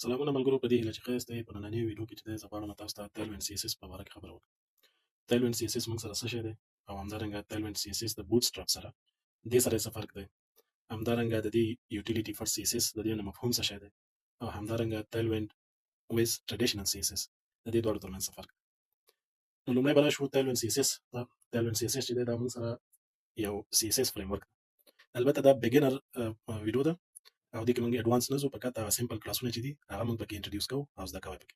سلامونه ملګرو، په دې هیله چې ښه یاستئ. په نننۍ ویډیو کې چې دی زه غواړم تاسو ته تیلوینډ سی اس اس په باره کې خبره وکړم. تیلوینډ سی اس اس موږ سره څه شی دی او همدارنګه تیلوینډ سی اس اس د بوټ سټراپ سره دې سره څه فرق دی، همدارنګه د دې یوټیلیټي فار سی اس اس د دې نه مفهوم څه شی دی، او همدارنګه تیلوینډ ویز ټریډیشنل سی اس اس د دې دواړو ترمنځ څه فرق دی. نو لومړی به راشو تیلوینډ سی اس اس ته. تیلوینډ سی اس اس چې دی دا موږ سره یو سی اس اس فریم ورک دی. البته دا بیګینر ویډیو ده او دې کې موږ اډوانس نه ځو، فقط هغه سمپل کلاسونه چې دي هغه موږ پکې انټروډیوس کوو او زده کوو پکې.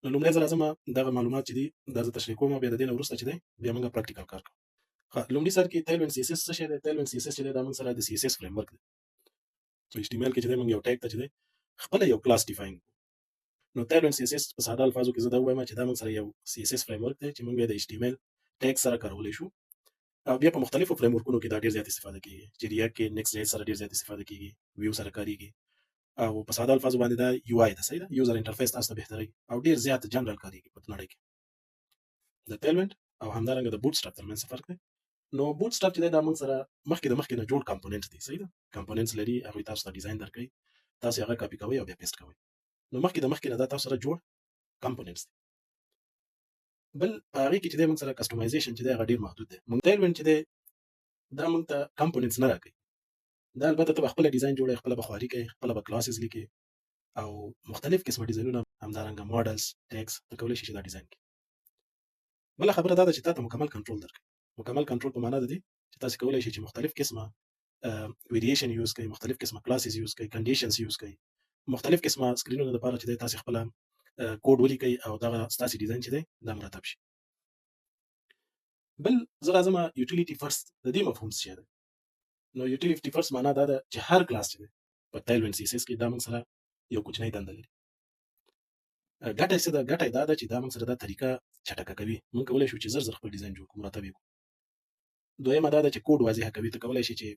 نو لومړی ځل راځم دغه معلومات چې دي دا زه تشریح کوم، بیا د دې نه وروسته چې دی بیا موږ پریکټیکل کار کوو. ښه، لومړي سر کې تیلوینډ سی اس اس څه شی دی؟ تیلوینډ سی اس اس چې دی دا موږ سره د سی اس اس فریم ورک دی. په ایچ ټي ام ایل کې چې دی موږ یو ټیګ ته چې دی خپله یو کلاس ډیفاین کړو. نو تیلوینډ سی اس اس په ساده الفاظو کې زه دا ووایم چې دا موږ سره یو سی اس اس فریم ورک دی چې موږ یې د ایچ ټي ام ایل ټیګ سره کارولی شو، او بیا په مختلفو فریم ورکونو کې دا ډېر زیات استفاده کیږي، چې ریاکټ کې نیکسټ جی سره ډېر زیات استفاده کیږي، ویو سره کاریږي، او په ساده الفاظو باندې دا یو آی ده، صحیح ده، یوزر انټرفیس تاسو ته بهتري او ډېر زیات جنرال کاریږي په نړۍ کې. د تیلوینډ او همدارنګه د بوټ سټراپ ترمنځ فرق دی. نو بوټ سټراپ چې دی دا موږ سره مخکې نه جوړ کمپوننټ دي، صحیح ده، کمپوننټس لري، هغوی تاسو ته ډیزاین درکوي، تاسو هغه کاپي کوئ او بیا پیسټ کوئ. نو مخکې نه دا تاسو سره جوړ کمپوننټس دي. بل په هغې کې چې دی موږ سره کسټمایزیشن چې دی هغه ډېر محدود دی. موږ تیلوینډ چې دی دا موږ ته کمپوننټس نه راکوي، دا البته ته به خپله ډیزاین جوړوي، خپله به خواري کوي، خپله به کلاسز لیکي او مختلف قسمه ډیزاینونه، همدارنګه ماډلز ټیګس ته کولی شي چې دا ډیزاین کړي. بله خبره دا ده چې تاسو مکمل کنټرول درکړي. مکمل کنټرول په معنا د دې چې تاسو کولی شئ چې مختلف قسمه ویریشن یوز کړئ، مختلف قسمه کلاسز یوز کړئ، کنډیشنز یوز کړئ، مختلف قسمه سکرینونو لپاره چې تاسو خپل کوډ ولیکئ او دغه ستاسو ډیزاین چې دی دا مرتب شي. بل زه راځم یوټیلیټي فرست د دې مفهوم څه دی. نو یوټیلیټي فرست معنا دا ده چې هر کلاس چې دی په تیلوینډ سی اس اس کې دا موږ سره یو کوچنی دنده لري. ګټه څه ده؟ ګټه دا ده چې دا موږ سره دا طریقه چټکه کوي، موږ کولی شو چې زر خپل ډیزاین جوړ کړو، مرتب یې کړو. دویمه دا ده چې کوډ واضحه کوي، ته کولی شي چې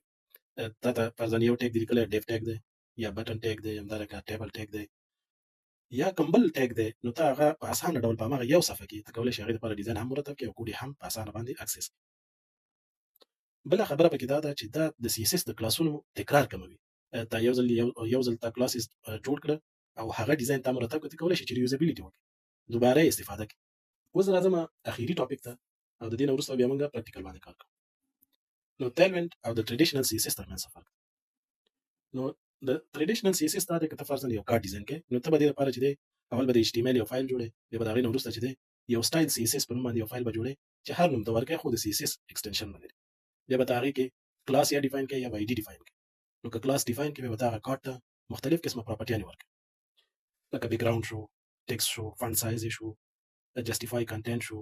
تا ته فرضاً یو ټیګ دې لیکلی ډیف ټیګ دی یا بټن ټیګ دی، همدارنګه ټیبل ټیګ دی یا کوم بل ټیګ دی، نو ته هغه په اسانه ډول په هماغه یو صفحه کې ته کولی شي هغې دپاره ډیزاین هم مرتب کړي او کوډ یې هم په اسانه باندې اکسس کړي. بله خبره پکې دا ده چې دا د سی اس اس د کلاسونو تکرار کموي. تا یو ځل تا کلاسز جوړ کړه او هغه ډیزاین تا مرتب کړه، ته کولی شي چې ریوزبیلیټي وکړي، دوباره یې استفاده کړي. اوس راځم اخیري ټاپک ته او د دې نه وروسته بیا موږ پریکټیکل باندې کار کوو. نو تیلوینډ او د ټریډیشنل سی اس اس ترمنځ فرق. نو د ټریډیشنل سی اس اس دا دی که ته فرضاً یو کارت ډیزاین کوې، نو ته به دې لپاره چې دی اول به د ایچ ټي ام ایل یو فایل جوړې، بیا به د هغې نه وروسته چې دی یو سټایل سی اس اس په نوم باندې یو فایل به جوړې چې هر نوم ته ورکوې خو د سی اس اس ایکسټنشن به لري. بیا به ته هغې کې کلاس یا ډیفاین کوې یا به آی ډي ډیفاین کوې. نو که کلاس ډیفاین کوې بیا به ته هغه کارت ته مختلف قسمه پراپرټیانې ورکوې، لکه بیکګراوند شو، ټیکسټ شو، فنټ سایز شو، جسټیفای کنټینټ شو،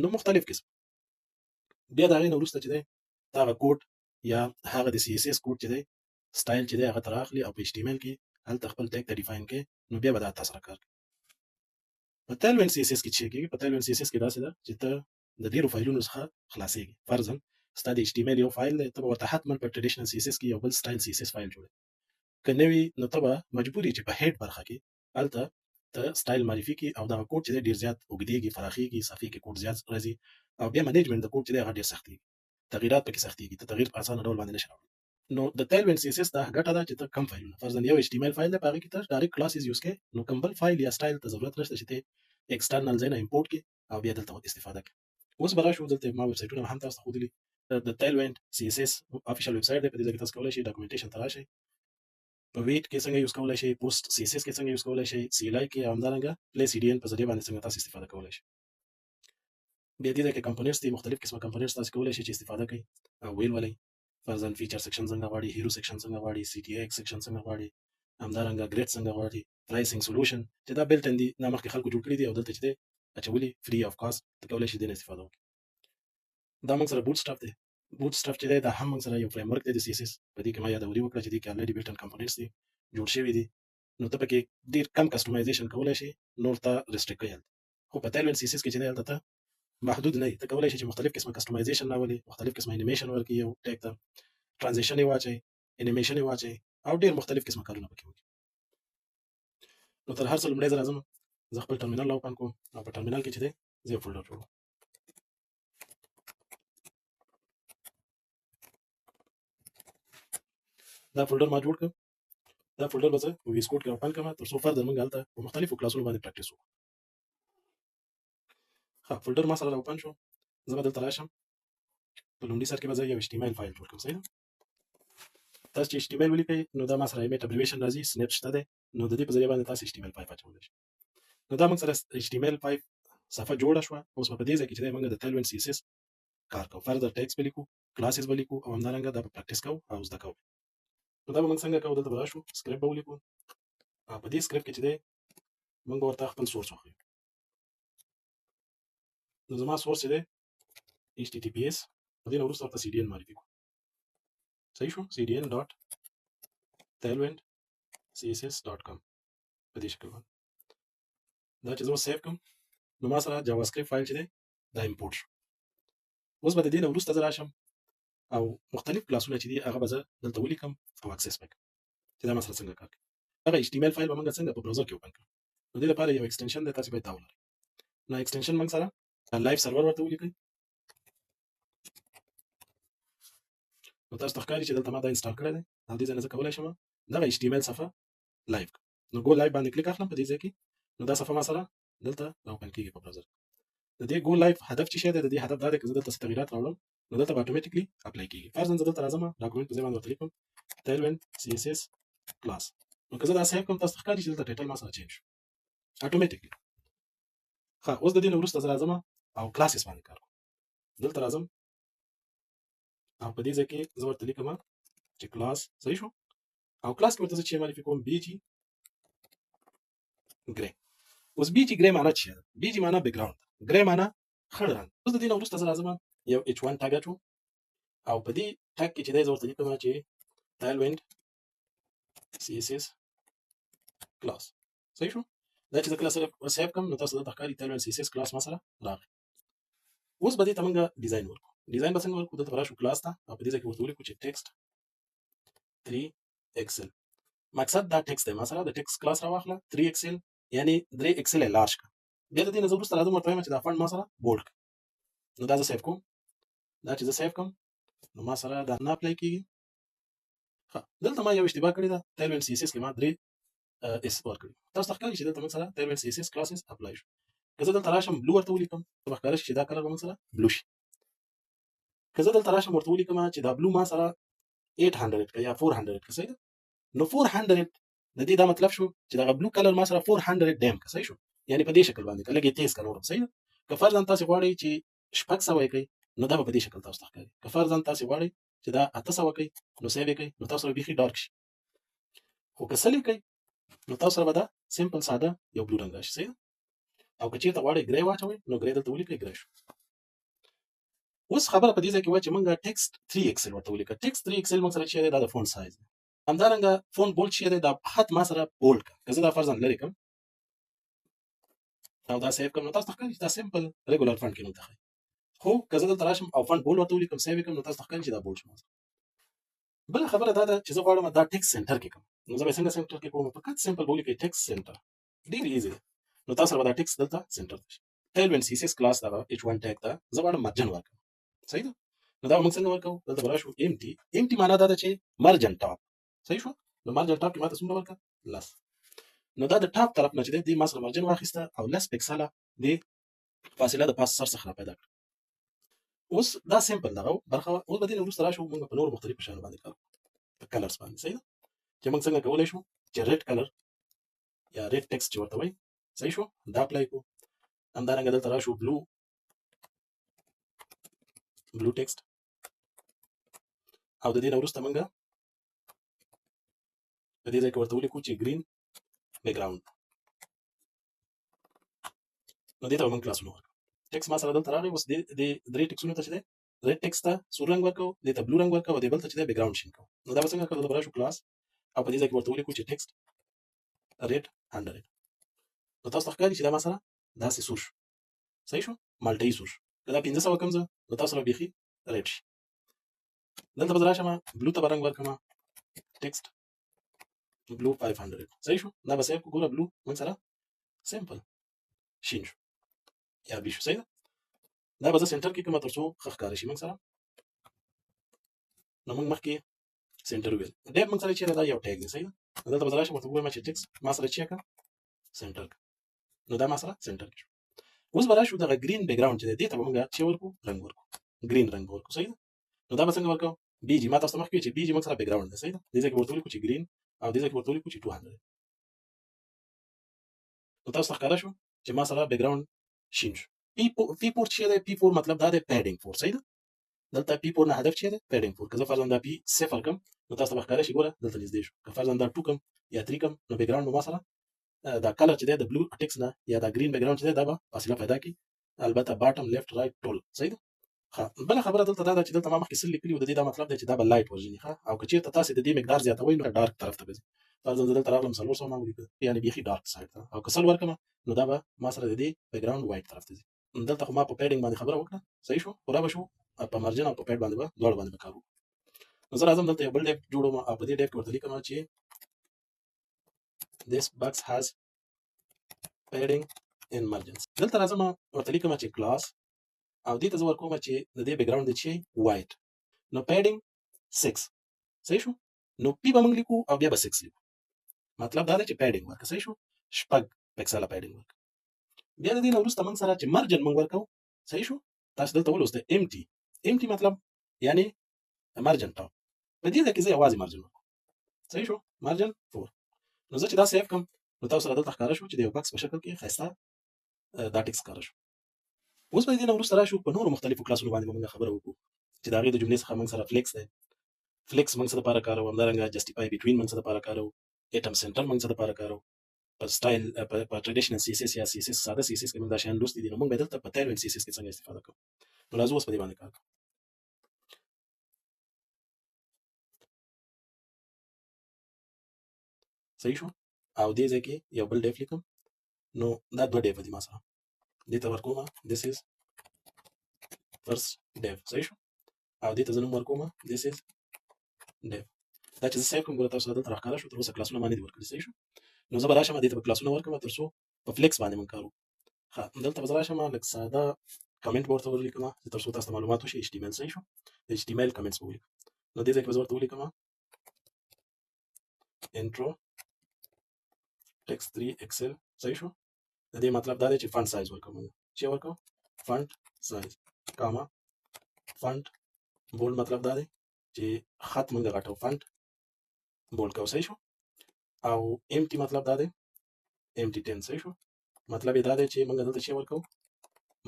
نو مختلف قسم. بیا د هغې نه وروسته چې دی ته هغه کوډ یا هغه د سی اس اس کوډ چې دی سټایل چې دی هغه ته راخلي او په ایچ ټي ام ایل کې هلته خپل ټیګ ته ډیفاین کړې، نو بیا به دا تا سره کار کوي. په تیلوینډ سی اس اس کې چې کېږي، په تیلوینډ سی اس اس کې داسې ده چې ته د ډېرو فایلونو څخه خلاصېږي. فرضاً ستا د ایچ ټي ام ایل یو فایل دی، ته به ورته حتماً په ټریډیشنل سی اس اس کې یو بل سټایل سی اس اس فایل جوړوې. که نه وي نو ته به مجبور یې چې په هیډ برخه کې هلته ته سټایل معرفي کړي او دغه کوډ چې دی ډېر زیات اوږدېږي، پراخېږي، صفحې کې کوډ زیات راځي او بیا منیجمنټ د کوډ چې دی هغه ډېر سختېږي، تغییرات پکې سختېږي، ته تغییر په اسانه ډول باندې نشي راوړلی. نو د تیلوینډ سی اس اس دا ګټه ده چې ته کم فایلونه، فرضاً یو ایچ ټي ام ایل فایل دی، په هغې کې ته ډایرکټ کلاسز یوز کوې، نو کوم بل فایل یا سټایل ته ضرورت نشته چې ته ایکسټرنل ځای نه امپورټ کړې او بیا دلته استفاده کړې. اوس به راشو، دلته ما ویب سایټونه هم تاسو ته ښودلي. د تیلوینډ سی اس اس افیشل ویب سایټ دی، په دې ځای کې تاسو کولی شئ ډاکومنټیشن ته راشئ، په ویټ کې څنګه یوز کولی شئ، پوسټ سی اس اس کې څنګه یوز کولی شئ، سی ال آی کې، او همدارنګه پلی سی ډي ان په ذریعه باندې څنګه تاسو استفاده کولی شئ. بیا دې ځای کې کمپوننټس دي، مختلف قسمه کمپوننټس تاسو کولی شئ چې استفاده کوئ او ویل ولئ. فرضاً فیچر سیکشن څنګه غواړي، هیرو سیکشن څنګه غواړي، سی ټي ایکس سیکشن څنګه غواړي، همدارنګه ګریډ څنګه غواړي، پرایسینګ سولوشن چې دا بلټ ان دي، دا مخکې خلکو جوړ کړي دي او دلته چې دی اچولي فري اف کاسټ، ته کولی شئ دې نه استفاده وکړئ. دا موږ سره بوټ سټراپ دی. بوټ سټراپ چې دی دا هم موږ سره یو فریم ورک دی د سی اس اس، په دې کې ما یادوري وکړه چې دې کې الریډي بلټ ان کمپوننټس دي، جوړ شوي دي، نو ته پکې ډېر کم کسټمایزیشن کولی شي، نور ته ریسټریکټ کوي هلته. خو په تیلوینډ سی اس اس کې چې دی هلته ته محدود نه یي، ته کولی شي چې مختلف قسمه کسټمایزیشن راولې، مختلف قسمه انیمیشن ورکړي، یو ټیګ ته ټرانزیشن یې واچوئ، انیمیشن یې واچوئ او ډېر مختلف قسمه کارونه پکې وکړي. نو تر هر څه لومړی زه راځم، زه خپل ټرمینل را اوپن کوم او په ټرمینل کې چې دی زه یو فولډر جوړوم. دا فولډر ما جوړ کړ. دا فولډر به زه په ویس کوډ کې اوپن کړم تر څو فردر موږ هلته په مختلفو کلاسونو باندې پریکټیس وکړو. ښه فولډر ما سره اوپن شو. زه به دلته راشم. په لومړي سر کې به زه یو HTML فایل جوړ کړم. صحیح ده؟ تاسو چې HTML ولیکئ نو دا ما سره ایمیټ ابریویشن راځي، سنپ شته دی، نو د دې په ذریعه باندې تاسو HTML5 اچولی شئ. نو دا موږ سره HTML5 صفحه جوړه شوه. اوس په دې ځای کې چې دی موږ د تیلوینډ CSS کار کوو. فردر ټیکس به لیکو، کلاسز به لیکو او همدارنګه دا به پریکټیس کوو او زده کوو. نو دا به موږ څنګه کوو؟ دلته به راشو، سکرپټ به ولیکو. په دې سکرپټ کې چې دی موږ به ورته خپل سورس وښیو. نو زما سورس چې دی HTTPS، په دې نه وروسته ورته CDN معرفي کړو. صحیح شو؟ cdn.tailwindcss.com په دې شکل باندې. دا چې زه سیو کړم نو ما سره جاوا سکرپټ فایل چې دی دا امپورټ شو. اوس به د دې نه وروسته زه راشم او مختلف کلاسونه چې دي هغه به زه دلته ولیکم او اکسس به کړم چې دا ما سره څنګه کار کوي. هغه HTML فایل به موږ څنګه په براوزر کې اوپن کړو. نو دې لپاره یو ایکسټنشن دی، تاسو باید دا ولرئ. نو ایکسټنشن موږ سره لایف سرور ورته ولیکئ. نو تاسو ته ښکاري چې دلته ما دا انسټال کړی دی او دې ځای نه زه کولی شم دغه HTML صفحه لایف کړم. نو ګو لایف باندې کلیک اخلم په دې ځای کې. نو دا صفحه ما سره دلته اوپن کېږي په براوزر. د دې ګو لایف هدف څه شی دی؟ د دې هدف دا دی چې زه دلته څه تغیرات راوړم نو دلته به اتوماتیکلی اپلای کېږي. فرضاً زه دلته راځم، ډاکومنټ په ځای باندې ورته لیکم tailwind CSS کلاس. نو که زه دا سیو کړم تاسو ته ښکاري چې دلته ټایټل ما سره چینج شو اتوماتیکلی. ښه اوس د دې نه وروسته زه راځم او کلاسز باندې کار کوم. دلته راځم او په دې ځای کې زه ورته لیکم چې کلاس. صحیح شو؟ او کلاس کې ورته زه چې معرفي کوم BG ګرې. اوس BG ګرې معنا څه ده؟ BG معنا بیکګراوند، ګرې معنا خړ رنګ. اوس د دې نه وروسته زه راځم یو H1 ټاګ اچوم او په دې ټاګ کې چې دی زه ورته لیکم چې tailwind CSS کلاس. صحیح شو؟ دا چې زه کله سره سیو کړم نو تاسو دلته ښکاري tailwind CSS کلاس ما سره راغی. اوس به دې ته موږ ډیزاین ورکړو. ډیزاین به څنګه ورکړو؟ دلته به راشو کلاس ته او په دې ځای کې ورته ولیکو چې ټیکسټ 3XL. مقصد دا ټیکسټ دی، ما سره د ټیکسټ کلاس راواخله 3XL یعنی 3XL لارج کړه. بیا د دې نه زه وروسته راځم ورته وایم چې دا فونټ ما سره بولډ کړه. نو دا زه سیو کوم. دا چې زه سیو کړم نو ما سره دا نه اپلای کېږي. ښه دلته ما یو اشتباه کړې ده، tailwind CSS کې ما 3 اس ورکړي. تاسو ته ښکاري چې دلته موږ سره tailwind CSS کلاسز اپلای شو. که زه دلته راشم بلو ورته ولیکم به ښکاره شي چې دا کلر به موږ سره بلو شي. که زه دلته راشم ورته ولیکم چې دا بلو ما سره 800 که یا 400 که. صحیح ده؟ نو 400 د دې دا مطلب شو چې دا بلو کلر ما سره 400 ډیم که. صحیح شو؟ یعنی په دې شکل باندې که لږ تیز کلر. صحیح ده؟ که فرضاً تاسو غواړئ چې 600 کوي نو دا به په دې شکل تاسو ته ښکاري. که فرضاً تاسو غواړئ چې دا 800 کوي نو سیو یې کوي نو تاسو سره بیخي ډارک شي. خو که سل کوي نو تاسو سره به دا سمپل ساده یو بلو رنګ راشي. صحیح ده؟ او که چیرته غواړئ ګرې واچوئ نو ګرې دلته ولیکئ ګرې شو. اوس خبره په دې ځای کې وایي چې موږ ټیکسټ 3XL ورته ولیکه. ټیکسټ 3XL موږ سره چې دی دا د فونټ سایز دی. همدارنګه فونټ بولډ چې دی دا حد ما سره بولډ کړه. که زه دا فرضاً لرې کړم او دا سیو کړم نو تاسو ته ښکاري چې دا سمپل ریګولر فونټ کې نوم ښایي. خو که زه دلته راشم او فونټ بولډ ورته ولیکم سیو یې کړم نو تاسو ته ښکاري چې دا بولډ شو. بله خبره دا ده چې زه غواړم دا ټیکسټ سنټر کې کړم. نو زه به څنګه سنټر کې کوم؟ فقط سمپل به ولیکئ ټیکسټ سنټر. ډېر ایزي دی. نو تاسو سره به دا ټیکسټ دلته سنټر شي. tailwind CSS کلاس دغه H1 ټیګ ته زه غواړم مرجن ورکړم. صحیح ده؟ نو دا موږ څنګه ورکوو؟ دلته به راشو empty معنا دا ده چې مرجن ټاپ. صحیح شو؟ نو مرجن ټاپ کې ماته څومره ورکړه؟ 10. نو دا د ټاپ طرف نه چې دی ما سره مرجن واخیسته او 10 پکسله د فاصله د پاس سر څخه را پیدا کړه. اوس دا سمپل دغه برخه. اوس به دې نه وروسته راشو موږ په نورو مختلفو شیانو باندې کار کوو، په کلرز باندې. صحیح ده؟ چې موږ څنګه کولی شو چې ریډ کلر یا ریډ ټیکسټ چې ورته وایي. صحیح شو؟ دا اپلای کړو. همدارنګه دلته راشو بلو ټیکسټ او د دې نه وروسته موږ په دې ځای کې ورته ولیکو چې ګرین بیکګراوند. نو دې ته به موږ کلاسونه ورکړو. ټیکسټ ما سره دلته راغی. اوس د درې ټیکسونو ته چې دی ریډ ټیکسټ ته سور رنګ ورکوو، دې ته بلو رنګ ورکوو او دې بل ته چې دی بیکګراوند شین کوو. نو دا به څنګه کوو؟ دلته به راشو کلاس او په دې ځای کې ورته ولیکو چې ټیکسټ ریډ 100. نو تاسو ته ښکاري چې دا ما سره داسې سور شو. صحیح شو؟ مالټۍ سور شو. که دا 500 کړم زه نو تاسو سره بیخي ریډ شي. دلته به زه راشم بلو ته به رنګ ورکړم ټیکسټ بلو 500. صحیح شو؟ دا به سیو کړو. ګوره بلو موږ سره سمپل شین شو یا بي شو. صحیح ده؟ دا به زه سنټر کې کوم تر څو ښه ښکاره شي موږ سره. نو موږ مخکې سنټر ویل ډیف موږ سره چیرې دا یو ټیګ دی صحیح ده. دلته به زه راشم ورته ووایم چې ټیکس ما سره چیرې کړه سنټر کړه، نو دا ما سره سنټر کې شو. اوس به راشو دغه ګرین بیک ګراوند چې دی دې ته به موږ چې ورکو رنګ ورکو، ګرین رنګ ورکو صحیح ده. نو دا به څنګه ورکو؟ بي جي ما تاسو ته مخکې چې بي جي موږ سره بیک ګراوند دی صحیح ده. دې ځای کې ورته ولیکو چې ګرین او دې ځای کې ورته ولیکو چې 200. نو تاسو ته ښکاره شو چې ما سره بیک ګراوند شین شو. پی 4 چې دی پی 4 مطلب دا دی پیډینګ 4 صحیح ده. دلته پی 4 نه هدف چې دی پیډینګ 4 که زه فرضاً دا پی 0 کم نو تاسو ته ښکاره شي ګوره دلته نږدې شو. که فرضاً دا 2 کم یا 3 کم نو بیک ګراوند ما سره دا کلر چې دی د بلو ټیکس نه یا دا ګرین بیک ګراوند چې دی دا به فاصله پیدا کړي، البته باټم لیفت رائټ ټول صحیح ده. بل خبره دلته دا ده چې دلته ما مخکې څه لیکلي وو د دې دا مطلب دی چې دا به لایټ ورژن ښه، او که چېرته تاسې د دې مقدار زیاتوئ نو ډارک طرف ته به ځي. فرضاً زه دلته راغلم 400 ما ولیکل یعنې بیخي ډارک سایډ ته، او که سل ورکړم نو دا به ما سره د دې بیک ګراوند وایټ طرف ته ځي. دلته خو ما په پیډینګ باندې خبره وکړه صحیح شو، خو را به شو په مارجن او په پیډ باندې به دواړو باندې به کار وکړو. نو زه راځم دلته یو بل ډیف جوړوم او په دې ډیف کې ورته لیکم چې this box has padding in margins. دلته راځم ورته لیکم چې کلاس او دې ته زه ورکوم چې د دې بیک ګراوند دی چې وایټ، نو پیډینګ 6 صحیح شو. نو پی به موږ لیکو او بیا به 6 لیکو، مطلب دا دی چې پیډینګ ورکړه صحیح شو، شپږ پکسله پیډینګ ورکړه. بیا د دې نه وروسته موږ سره چې مارجن موږ ورکوو صحیح شو. تاسو دلته ولوسته امټي مطلب یعنی مارجن ټاپ، په دې ځای کې زه یوازې مارجن ورکوم صحیح شو، مارجن 4. نو زه چې دا سیف کړم نو تاسو سره دلته ښکاره شو چې د یو بکس په شکل کې ښایسته دا ټیکس ښکاره شو. اوس به د دې نه وروسته راشو په نورو مختلفو کلاسونو باندې به موږ خبره وکړو چې د هغې د جملې څخه موږ سره فلیکس دی، فلیکس موږ څه دپاره کاروو، همدارنګه جسټیفای بټوین موږ څه دپاره کاروو، ایټم سنټر موږ څه دپاره کاروو، په سټایل په ټریډیشنل سی اس اس یا سی اس اس ساده سی اس اس کې موږ دا شیان لوستي دي. نو موږ به دلته په تیلوین سی اس اس کې څنګه استفاده کوو. نو راځو اوس په دې باندې کار کوو. صحیح شو، او دې ځای کې یو بل ډیف لیکم، نو دا دوه ډیفه دي ما سره، دې ته ورکوم this is first div صحیح شو، او دې ته زه نوم ورکوم this is div. دا چې زه سیف کوم ګوره تاسو ته دلته راښکاره شو، تر اوسه کلاسونه ما نه دي ورکړي صحیح شو. نو زه به راشم دې ته به کلاسونه ورکړم تر څو په فلیکس باندې موږ کار وکړو. ښه دلته به زه راشم لږ ساده کمنټ به ورته ولیکم چې تر څو تاسو ته معلومات وشي HTML صحیح شو، د HTML کمنټس به ولیکم. نو دې ځای کې به زه ورته ولیکم intro text 3 excel صحیح شو. د دې مطلب دا دی چې فونټ سایز ورکوم، چې ورکوم فونټ سایز کاما فونټ بولډ، مطلب دا دی چې خط موږ غټو فونټ بولډ کوو صحیح شو. او امټي مطلب دا دی امټي 10 صحیح شو، مطلب یې دا دی چې موږ دلته چې ورکوو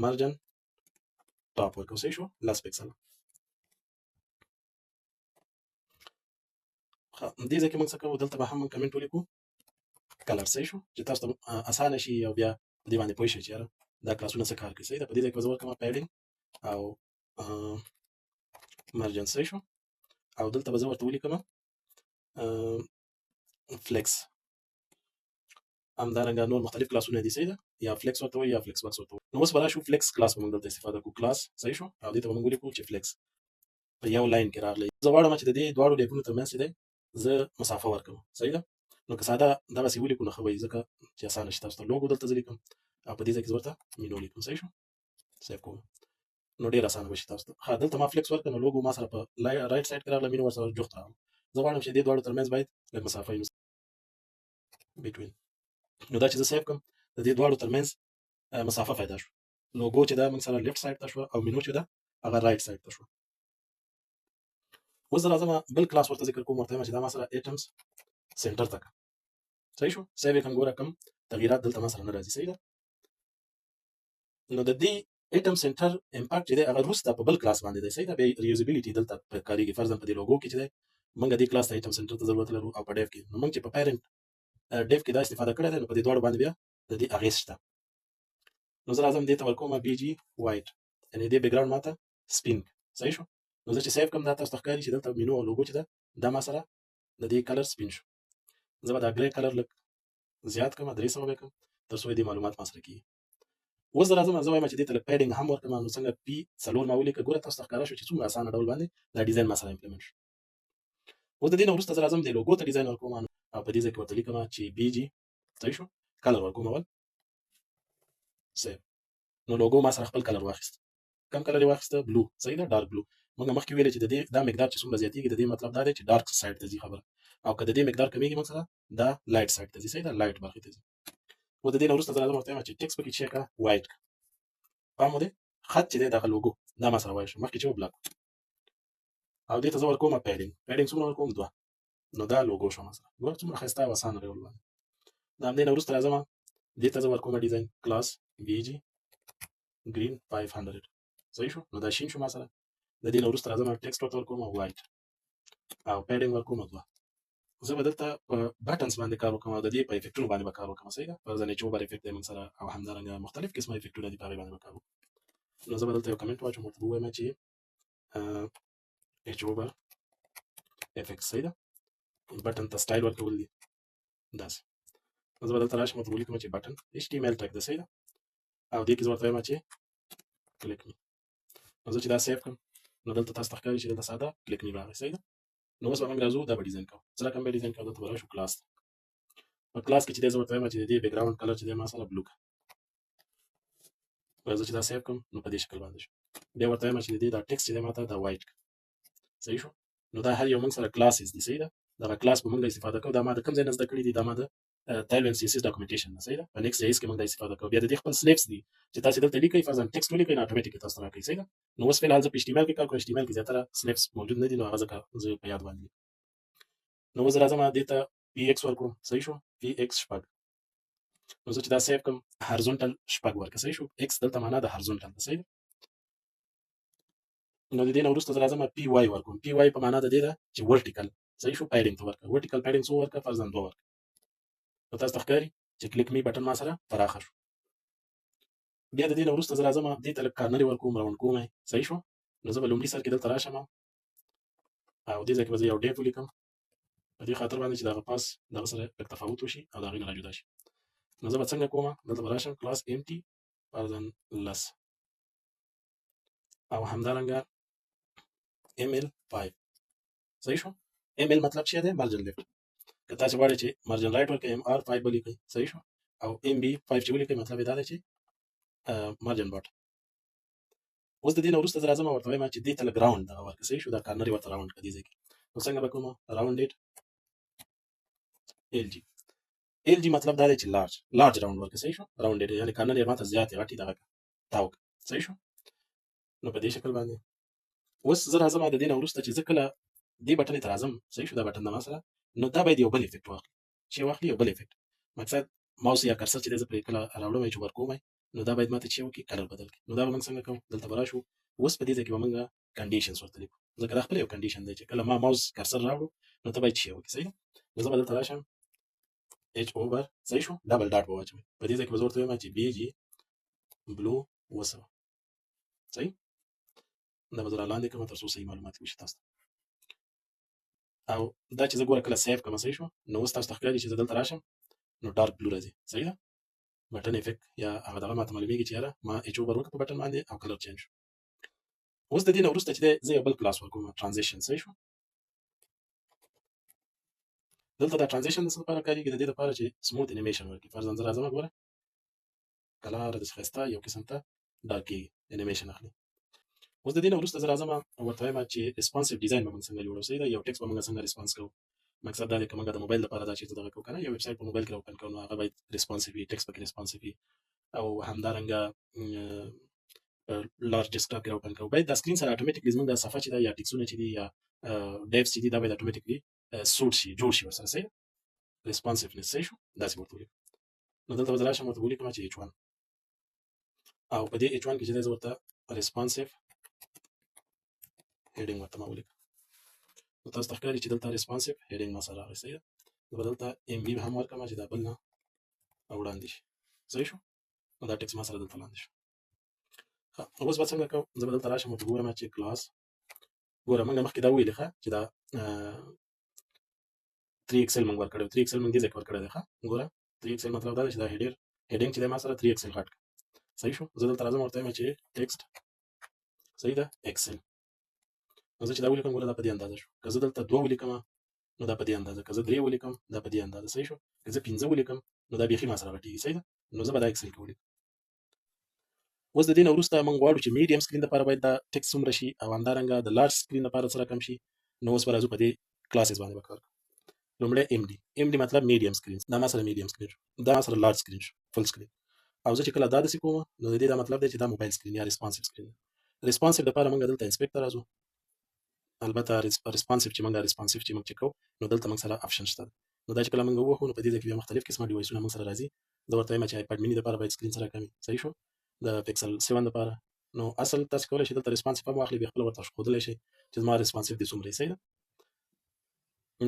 مارجن ټاپ ورکوو صحیح شو، لاس پکسل. دې ځای کې موږ څه کوو دلته به هم موږ کمنټ ولیکو کلر صحیح شو، چې تاسو ته اسانه شي او بیا په دې باندې پوه شئ چې یاره دا کلاسونه څه کار کوي صحیح ده. په دې ځای کې به زه ورکوم پیډینګ او مارجن صحیح شو، او دلته به زه ورته ولیکم فلیکس، همدارنګه نور مختلف کلاسونه دي صحیح ده، یا فلیکس ورته وایي یا فلیکس بکس ورته وایي. نو اوس به راشو فلیکس کلاس به موږ دلته استفاده کوو، کلاس صحیح شو، او دې ته به موږ ولیکو چې فلیکس په یو لاین کې راغلی. زه غواړم چې د دې دواړو ډیپونو ترمنځ چې دی زه مسافه ورکوم صحیح ده. نو که ساده دغسې ولیکو نو ښه وایي، ځکه چې اسانه شي تاسو ته. لوګو دلته زه لیکم او په دې ځای کې زه ورته مینو لیکم صحیح شو، سیف کوم نو ډېر اسانه به شي تاسو ته. ښه دلته ما فلیکس ورکړه نو لوګو ما سره په رایټ سایډ کې راغله، مینو ورسره جوخت راغله. زه غواړم چې دې دواړو ترمنځ باید لږ مسافه وي بټوین. نو دا چې زه سیف کړم د دې دواړو ترمنځ مسافه پیدا شو. لوګو چې دا موږ سره لیفټ سایډ ته شوه او مینو چې ده هغه رایټ سایډ ته شوه. اوس زه راځم بل کلاس ورته ذکر کوم، ورته وایم چې دا ما سره ایټمز سنټر ته کړه صحیح شو. سیف یې کړم، ګوره کوم تغییرات دلته ما سره نه راځي صحیح ده. نو د دې ایټم سنټر امپاکټ چې دی هغه وروسته په بل کلاس باندې دی صحیح ده. بیا ریوزیبیلیټي دلته کارېږي. فرضاً په دې لوګو کې چې دی موږ دې کلاس ته ایټم سنټر ته ضرورت لرو، او په ډیف کې نو موږ چې په پیرنټ ډیف کې دا استفاده کړې ده، نو په دې دواړو باندې بیا د دې اغېز شته. نو زه راځم دې ته ورکوم بي جي وایټ، یعنې دې بیک ګراوند ماته سپین صحیح شو. نو زه چې سیف کړم دا تاسو ته ښکاري چې دلته مینو او لوګو چې ده دا ما سره د دې کلر سپین شو. زه به دا ګرې کلر لږ زیات کړم، 300 به کړم تر څو دې معلومات ما سره کېږي. اوس زه راځم زه وایم چې دې ته لږ پیډینګ هم ورکړم. نو څنګه پی 4 ما ولیکه، ګوره تاسو ته ښکاره شو چې څومره اسانه ډول باندې دا ډیزاین ما سره امپلیمنټ شو. اوس د دې نه وروسته زه راځم دې لوګو ته ډیزاین ورکوم، او په دې ځای کې ورته لیکم چې بي جي صحیح شو، کلر ورکوم اول سیف. نو لوګو ما سره خپل کلر واخیست، کم کلر یې واخیسته بلو صحیح ده، ډارک بلو. موږ مخکې ویل چې د دې دا مقدار چې څومره زیاتېږي د دې مطلب دا دی چې ډارک سایډ ته ځي خبره، او که د دې مقدار کمیږي موږ سره دا لایټ سایډ ته ځي، صحیح ده، لایټ برخې ته ځي. و د دې نه وروسته زه راځم ورته وایم چې ټکسټ پکې چې کا وایټ پام مو دی خط چې دی دغه لوګو دا ما سره وایي شو مخکې چې و بلاک، او دې ته زه ورکوم پیډینګ څومره ورکوم 2، نو دا لوګو شو ما سره ګوره څومره ښایسته او اسانه ډول باندې. د همدې نه وروسته راځم دې ته زه ورکوم ډیزاین کلاس وي جي ګرین 500 صحیح شو، نو دا شین شو ما سره. د دې نه وروسته راځم ټکسټ ورته ورکوم وایټ او پیډینګ ورکوم 2. زه به دلته په بټنز باندې کار وکړم او د دې په افیکټونو باندې به کار وکړم، صحیح ده، فرضاً چې اوبر افیکټ دی موږ سره او همدارنګه مختلف قسمه افیکټونه دي په هغې باندې به کار وکړو. نو زه به دلته یو کمنټ واچوم ورته به ووایم چې ایچ اوبر افیکټ، صحیح ده، بټن ته سټایل ورکول دي داسې. نو زه به دلته راشم ورته به ولیکم چې بټن ایچ ټي ایم ایل ټګ ده، صحیح ده، او دې کې زه ورته وایم چې کلیک می. نو زه چې دا سیف کړم نو دلته تاسو ته ښکاري چې دلته ساده کلیک می راغی، صحیح ده. نو اوس به موږ راځو دا به ډیزاین کوو. زه کوم به ډیزاین کوو دلته به راشو کلاس ته. په کلاس کې چې دی زه ورته وایم چې د دې بیک ګراوند کلر چې دی ما سره بلو کړه. زه چې دا سیف کړم نو په دې شکل باندې شو. بیا ورته وایم چې د دې دا ټکسټ چې دی ماته دا وایټ کړه، صحیح شو. نو دا هر یو موږ سره کلاسز دي، صحیح ده، دغه کلاس به موږ استفاده کوو. دا ما د کوم ځای نه زده کړي دي، دا ما د تایلند سی اس اس ډاکومنټیشن نه، صحیح ده، په نیکسټ جی اس کې موږ دا استفاده کوو. بیا د دې خپل سلیپس دي چې تاسو دلته لیکئ، فرضاً ټکسټ ولیکئ نو اتوماتیک تاسو ته راکوي، صحیح ده. نو اوس فلحال زه په HTML کې کار کوم، HTML کې زیاتره سلیپس موجود نه دي، نو هغه ځکه زه په یاد باندې. نو اوس راځم دې ته پی ایکس ورکوم، صحیح شو، پی ایکس شپږ. نو زه چې دا سیف کوم هارزونټل شپږ ورکړه، صحیح شو، ایکس دلته معنا د هارزونټل ده، صحیح ده. نو د دې نه وروسته زه راځم پی وای ورکوم، پی وای په معنا د دې ده چې ورټیکل، صحیح شو، پیډینګ ته ورکړه، ورټیکل پیډینګ څو ورکړه، فرضاً 2 ورکړه. نو تاسو ته ښکاري چې کلیک می بټن ما سره پراخه شو. بیا د دې نه وروسته زه راځم دې ته لږ کارنري ورکوم، راوند کوم یې، صحیح شو. نو زه به لومړي سر کې دلته راشم او دې ځای کې به زه یو ډیف ولیکم په دې خاطر باندې چې دغه پاس دغه سره لږ تفاوت وشي او د هغې نه راجدا شي. نو زه به څنګه کوم، دلته به راشم کلاس empty فرضاً لس او همدارنګه ml5 صحیح شو. ml مطلب څه دی، مارجن لیفت. که تاسو غواړئ چې مارجن رائټ ورکړئ mr5 ولیکئ، صحیح شو، او mb5 چې ولیکئ مطلب یې دا دی چې مارجن باټ. اوس د دې نه وروسته زه راځم ورته وایم چې دې ته لږ راوند دغه ورکړه، صحیح شو، دا کارنري ورته راوند کړه دې ځای کې. نو څنګه به کوم، راوند ډیټ ال جی. ال جی مطلب دا دی چې لارج راوند ورکړه، صحیح شو، راوند ډیټ یعنی کارنري یې ماته زیاتې غټې دغه تاو کړه، صحیح شو. نو په دې شکل باندې اوس زه راځم د دې نه وروسته چې زه کله دې بټن ته راځم، صحیح شو، دا بټن د ما سره، نو دا باید یو بل افیکټ واخلي، چې واخلي یو بل افیکټ، مقصد ماوس یا کرسر چې زه پرې کله راوړم چې ورکوم نو دا باید ماته چې وکړي کلر بدل کړي. نو دا به موږ څنګه کوو، دلته به راشو، اوس په دې ځای کې به موږ کنډیشنز ورته لیکو، ځکه دا خپل یو کنډیشن دی چې کله ما ماوس کرسر راوړو نو ته باید چې وکړي، صحیح. نو زه به دلته راشم ایچ اوور، صحیح شو، ډبل ډاټ به واچوي، په دې ځای کې به زه ورته وایم چې بي جي بلو 200، صحیح. دا به زه را لاندې کړم تر څو صحیح معلومات وشي تاسو ته. او دا چې زه ګوره کله سیف کړم، صحیح شو، نو اوس تاسو ته ښکاري چې زه دلته راشم نو ډارک بلو راځي، صحیح ده، بټن افیکټ یا هغه دغه ماته معلومیږي چې یاره ما ایچ اوور وکړه په بټن باندې او کلر چینج شو. اوس د دې نه وروسته چې دی زه یو بل کلاس ورکوم ترانزیشن، صحیح شو. دلته دا ترانزیشن د څه لپاره کارېږي، د دې لپاره چې سموث انیمیشن ورکړي. فرضاً زه راځم ګوره کلر داسې ښایسته یو قسم ته ډارکېږي، انیمیشن اخلي. اوس د دې نه وروسته زه راځم ورته وایم چې ریسپانسیو ډیزاین به موږ څنګه جوړو، صحیح ده، یو ټکسټ به موږ څنګه ریسپانس کوو. مقصد دا دی که موږ د موبایل لپاره دا چیز دغه کوو که نه، یو ویب سایټ په موبایل کې اوپن کوو نو هغه باید ریسپانسیو وي، ټکسټ پکې ریسپانسیو وي، او همدارنګه لارج ډیسکټاپ کې اوپن کوو، باید د سکرین سره اتوماتیکلی زموږ د صفحه چې ده یا ټکسونه چې دي یا ډیفز چې دي دا باید اتوماتیکلی سوټ شي، جوړ شي ورسره، صحیح ریسپانسیونس، صحیح شو، داسې ورته ولیکم. نو دلته به زه راشم ورته ولیکم چې H1 او په دې H1 کې چې دی زه ورته ریسپانسیو هیډینګ ورته ما ولیکم. نو تاسو ته ښکاري چې دلته ریسپانسیو هیډینګ ما سره راغی، صحیح ده. نو به دلته MB هم ورکړم چې دا بل نه وړاندې شي، صحیح شو. نو دا ټکس ما سره دلته لاندې شو. اوس به څنګه کوو، زه به دلته راشم ورته ګورم چې کلاس ګوره موږ مخکې دا ویلې ښه چې دا 3XL موږ ورکړی، 3XL موږ دې ځای کې ورکړی دی ښه. ګوره 3XL مطلب دا دی چې دا هیډینګ چې دی ما سره 3XL غټ کړه، صحیح شو. زه دلته راځم ورته وایم چې ټکسټ، صحیح ده، XL. نو زه چې دا ولیکم ګوره دا په دې اندازه شو. که زه دلته 2 ولیکم نو دا په دې اندازه، که زه 3 ولیکم دا په دې اندازه، صحیح شو. که زه 15 ولیکم نو دا بیخي ما سره غټېږي، صحیح ده. نو زه به دا XL کې ولیکم. اوس د دې نه وروسته موږ غواړو چې میډیم سکرین لپاره باید دا ټیکس څومره شي او همدارنګه د لارج سکرین لپاره سره کم شي. نو اوس به راځو په دې کلاسز باندې به کار کوو. لومړی ام ډي مطلب میډیم سکرین، دا ما سره میډیم سکرین شو، دا ما سره لارج سکرین شو، فل سکرین. او زه چې کله دا داسې کوم نو د دې دا مطلب دی چې دا موبایل سکرین یا ریسپانسیو سکرین دی. ریسپانسیو لپاره موږ دلته انسپکټ ته راځو. البته ریسپانسیو چې موږ چک کوو نو دلته موږ سره آپشن شته. نو دا چې کله موږ ووهو نو په دې ځای کې بیا مختلف قسمه ډیوایسونه موږ سره راځي. زه ورته وایم چې آیپاډ مینی لپاره باید سکرین سره کمي، صحیح شو. د پکسل 7 لپاره نو اصل تاسو کولای شئ دلته ریسپانسیو هم واخلئ، بیا خپل ورته ښودلی شئ چې زما ریسپانسیو دې څومره یې، صحیح ده.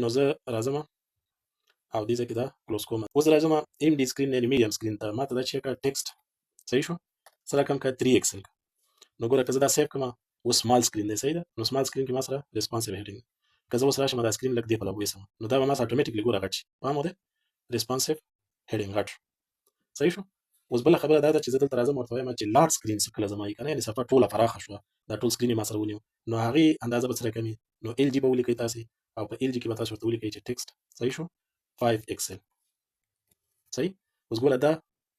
نو زه راځم او دې ځای کې دا کلوز کوم. اوس راځم ام ډي سکرین یعنې میډیم سکرین ته. ماته دا چې کا ټیکسټ صحیح شو سره کم کا 3 ایکسل. نو ګوره که زه دا سیف کړم اوس سمال سکرین دی، صحیح ده. نو سمال سکرین کې ما سره ریسپانسیو هیډینګ. که زه اوس راشم دا سکرین لږ دې په لګوي سم نو دا به ما سره اتوماتیکلی ګوره غټ شي، فهم دی. ریسپانسیو هیډینګ غټ شو، صحیح شو. اوس بل خبره دا ده چې زه دلته راځم ورته وایم چې لارج سکرین څه کله زما یې کنه، یعنې صفحه ټوله پراخه شوه، دا ټول سکرین ما سره ونیو نو هغې اندازه به سره کمي. نو ال جی به ولیکئ تاسې او په ال جی کې به تاسو ورته ولیکئ چې ټیکسټ صحیح شو 5 ایکسل، صحیح. اوس ګوره دا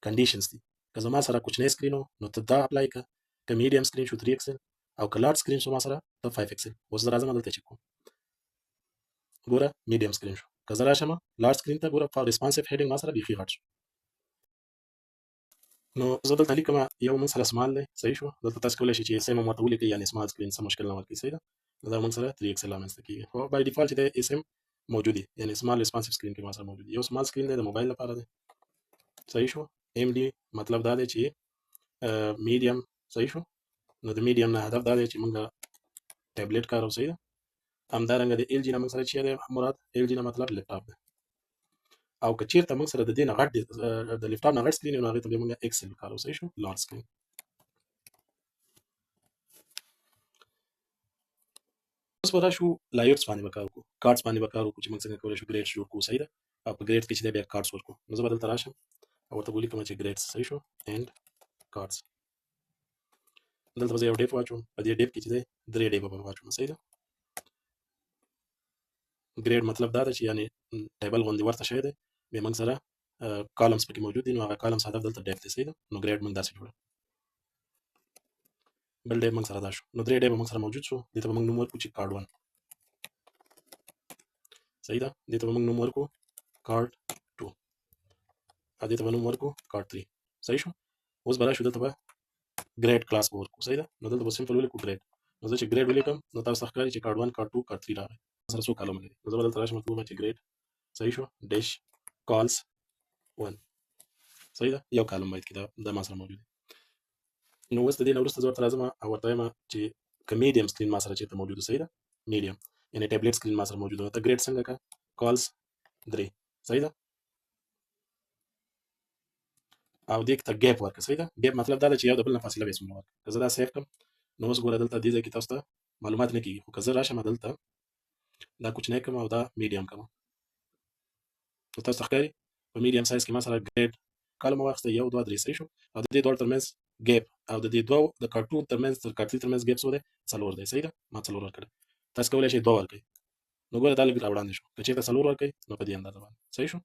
کنډیشنز دي. که زما سره کوچنی سکرین نو ته دا اپلای کړه، که میډیم سکرین شو 3 ایکسل او که لارج سکرین شو ما سره ته 5 ایکسل. اوس زه راځم دلته چک کوم، ګوره میډیم سکرین شو. که زه راشم لارج سکرین ته ګوره ریسپانسیو هیډینګ ما سره بیخي غټ شو. نو زه دلته لیکم یو موږ سره سمال دی، صحیح شو. دلته تاسو کولی شئ چې اس ام هم ورته ولیکئ، یعنې سمال سکرین څه مشکل نه ورکوي، صحیح ده. نو دا موږ سره 3 ایکسل رامنځته کېږي. خو بای ډیفالټ چې دی اس ام موجود دی، یعنې سمال ریسپانسیو سکرین کې ما سره موجود دی. یو سمال سکرین دی د موبایل لپاره دی، صحیح شو. ام ډي مطلب دا دی چې میډیم، صحیح شو. نو د میډیم نه هدف دا دی چې موږ ټابلیټ کاروو، صحیح ده. همدارنګه د ال جی نه موږ سره چې دی مراد ال جی نه مطلب لیپټاپ دی. او که چیرته موږ سره د دې نه غټ د لیپټاپ نه غټ سکرین نو هغې ته بیا موږ ایکسل کاروو، صحیح شو، لارج سکرین. اوس به راشو لایرز باندې به کار وکړو، کارډز باندې به کار وکړو چې موږ څنګه کولی شو ګریډز جوړ کړو، صحیح ده. او په ګریډز کې چې دی بیا کارډز ورکړو. نو زه به دلته راشم او ورته به ولیکم چې ګریډز، صحیح شو، اینډ کارډز. دلته به زه یو ډیپ واچوم، په دې ډیپ کې چې دی 3 ډیپه به واچوم، صحیح ده. ګریډ مطلب دا ده چې یعنې ټیبل غوندې ورته شی دی، بیا موږ سره کالمز پکې موجود دي، نو هغه کالمز هدف دلته ډیپ دی، صحیح ده. نو ګریډ موږ داسې جوړوو. بل ډیپ موږ سره دا شو. نو 3 ډیپه موږ سره موجود شو. دې ته به موږ نوم ورکړو چې کارډ 1، صحیح ده. دې ته به موږ نوم ورکړو کارډ 2 او دې ته به نوم ورکړو کارډ 3، صحیح شو. اوس به راشو دلته به ګریډ کلاس به ورکړو، صحیح ده. نو دلته به سمپل ولیکو ګریډ. نو زه چې ګریډ ولیکم نو تاسو ته ښکاري چې کارډ 1 کارډ 2 کارډ 3 راغی. سره څو کالم لري. نو زه به دلته راشم ورته ووایم چې ګریډ، صحیح شو، ډیش کالز 1، صحیح ده. یو کالم باید کې دا ما سره موجود دی. نو اوس د دې نه وروسته زه ورته راځم او ورته وایم چې که میډیم سکرین ما سره چېرته موجود دی، صحیح ده. میډیم یعنې ټابلیټ سکرین ما سره موجود دی، ته ګریډ څنګه کړه کالز 3، صحیح ده. او دې ته ګیپ ورکړه، صحیح ده. ګیپ مطلب دا ده چې یو د بل نه فاصله به یې څومره ورکړه. که زه دا سیف کړم نو اوس ګوره دلته دې ځای کې تاسو ته معلومات نه کېږي، خو که زه راشم دلته دا کوچنی کړم او دا میډیم کړم نو تاسو ته ښکاري په میډیم سایز کې ما سره ګریډ کالم واخیسته 1 2 3، صحیح شو. او د دې دواړو ترمنځ ګیپ او د دې دوو د کارډ 2 ترمنځ تر کارډ 3 ترمنځ ګیپ څو دی؟ 4 دی، صحیح ده. ما 4 ورکړی. تاسو کولی شئ 2 ورکړئ. نو ګوره دا لږ راوړاندې شو. که چېرته 4 ورکړئ نو په دې اندازه باندې، صحیح شو.